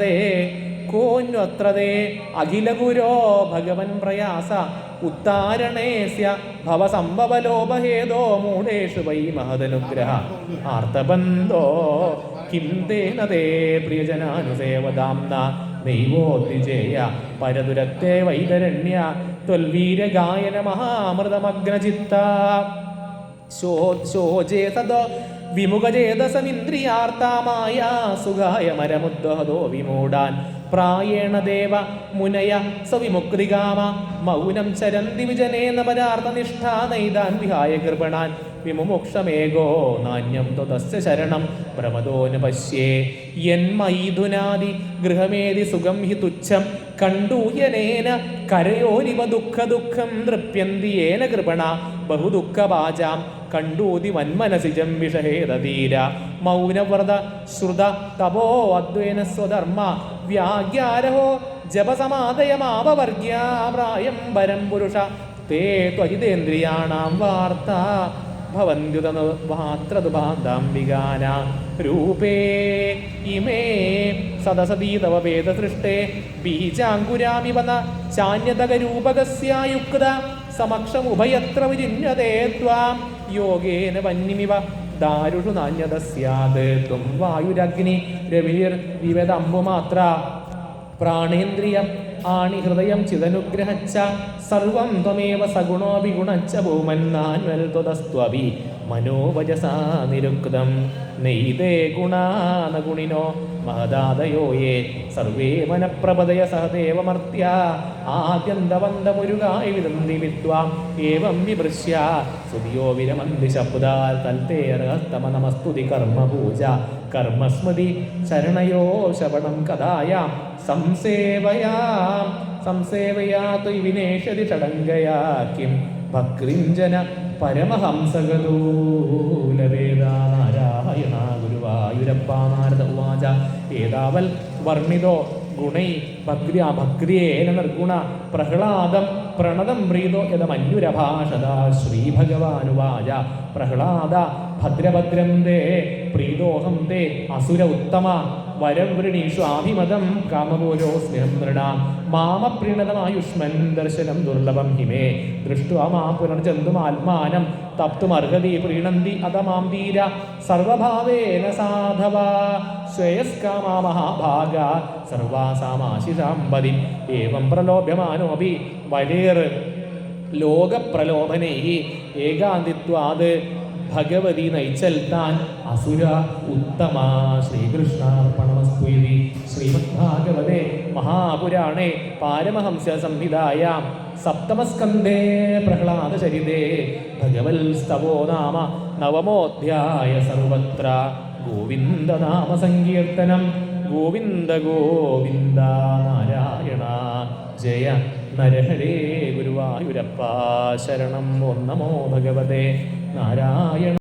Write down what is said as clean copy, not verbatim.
കിംതേനതേ കോന്വത്രതേ അഖിലഗുരോ ഭഗവൻ പ്രയാസ ഉത്താരണേസ്യ ഭവസംഭവലോപഹേതോ മൂഢേഷു Y മഹദനുഗ്രഹ ആർത്തബന്ധോ Kim തേനതേ പ്രിയജനാനുസേവദാംന നൈവോദ്വിജേയ പരദുരത്തെ വൈതരണ്യ ത്വൽവീരഗായന മഹാമൃതമഗ്നചിത്ത ശോചേതോ വിമുഖചേതസമിന്ദ്രിയാർത്താമായ സുഖായ മരമുദ്വഹദോ വിമൂഢാൻ പ്രായേണ ദേവ മുനയ സവിമുക്തികാമ മൗനം ചരന്തി വിജനേന പരാർത്ഥനിഷ്ഠാ നൈതാൻ വിഹായ കൃപണാൻ വിമുമുക്ഷമേകോ നാന്യം ത്വതസ്യ ശരണം പ്രമദോന പശ്യേ യന്മൈഥുനാദി ഗൃഹമേതി സുഖം ഹി തുച്ഛം കണ്ടൂയനേന കരയോരിവ ദുഃഖം നൃപ്യന്തി യേന കൃപണ ബഹുദുഃഖവാചാം കണ്ടൂതി വന്മനസിജം വിഷഹേതധീര മൗനവ്രത ശ്രുത തപോ അദ്വേന സ്വധർമ്മ വ്യാഗ്യാരഹോ ജപസമാദയമാപവർഗ്യാപ്രായം വരം പുരുഷ തേ ത്വജിതേന്ദ്രിയാണാം വാർത്ത ഭവന്ത്യുതവാത്രതുബാന്ധാംബികാന രൂപേ ഇമേ സദസതീ തവ വേദസൃഷ്ടേ ബീജാങ്കുരാമിവ ന ചാന്യതകരൂപകസ്യായുക്ത സമക്ഷമുഭയത്ര വിജിന്യതേ ത്വാം യോഗേന വന്യമിവ ദാരുഷു നാന്യത സ്യാത് ത്വം വായുരഗ്നി രവിർ വിവദംബുമാത്ര പ്രാണേന്ദ്രിയം ആണി ഹൃദയം ചിദനുഗ്രഹച്ച സർവം ത്വമേവ സഗുണോ വിഗുണച്ച ഭൂമന്നാന്വൽ ത്വതസ്ത്വഭി മനോവജസാ നിരുക്തം നൈതേ ഗുണാന ഗുണിനോ മഹദാദയോ യേ സർവേ മനഃപ്രപദയ സഹദേവമർത്യ ആദ്യന്തവന്തമുരുകായ വിദന്തി വിദ്വാം ഏവം വിമൃശ്യ സുധിയോ വിരമന്തി ശബ്ദാൽ തൽത്തേരഹസ്തമ നമസ്തുതി കർമ്മപൂജ കർമ്മസ്മൃതി ശരണയോ ശവണം കഥായാം സംസേവയാ ത്വവിനേഷതി ഷഡംഗയാ കിം ഭക്തിഞ്ജന പരമഹംസഗതൂലവേദാ നാരായണ ഗുരുവായൂരപ്പാ നാരദ ഉവാച ഏതാവൽ വർണ്ണിതോ ഗുണൈ ഭക്തിയേന നിർഗുണ പ്രഹ്ലാദം പ്രണതം പ്രീതോ യദമന്യുരഭാഷത ശ്രീഭഗവാനുവാച പ്രഹ്ലാദ ഭദ്രഭദ്രം തേ പ്രീതോഹം തേ അസുര ഉത്തമ വരവൃണീഷു ആഭിമതം കാമപോരോ സ്നേഹം നൃണാം മാമപ്രീണതമായുഷ്മൻ ദർശനം ദുർലഭം ഹിമേ ദൃഷ്ട്വാ മാ പുനർജന്തുമാത്മാനം തപ്തുമർഹതി പ്രീണന്തി അതമാം ധീര സർവഭാവേന സാധവ ശ്രേയസ്കാമാ മഹാഭാഗ സർവാസാമാശിഷാംബതി ഏവം പ്രലോഭ്യമാനോപി വരേർ ലോകപ്രലോഭനൈഃ ഏകാന്തിത്വാത് ഭഗവതി നയിച്ചൽത്താൻ അസുര ഉത്തമ. ശ്രീകൃഷ്ണാർപ്പണമസ്തു. ശ്രീമദ്ഭാഗവതേ മഹാപുരാണേ പാരമഹംസ സംഹിതായാം സപ്തമസ്കന്ധേ പ്രഹ്ലാദചരിതേ ഭഗവത്സ്തവോ നാമ നവമോധ്യായ. സർവത്ര ഗോവിന്ദനാമ സങ്കീർത്തനം. ഗോവിന്ദ ഗോവിന്ദ നാരായണ ജയ നരഹരേ. ഗുരുവായൂരപ്പ ശരണം. ഓം നമോ ഭഗവതേ നാരായണ.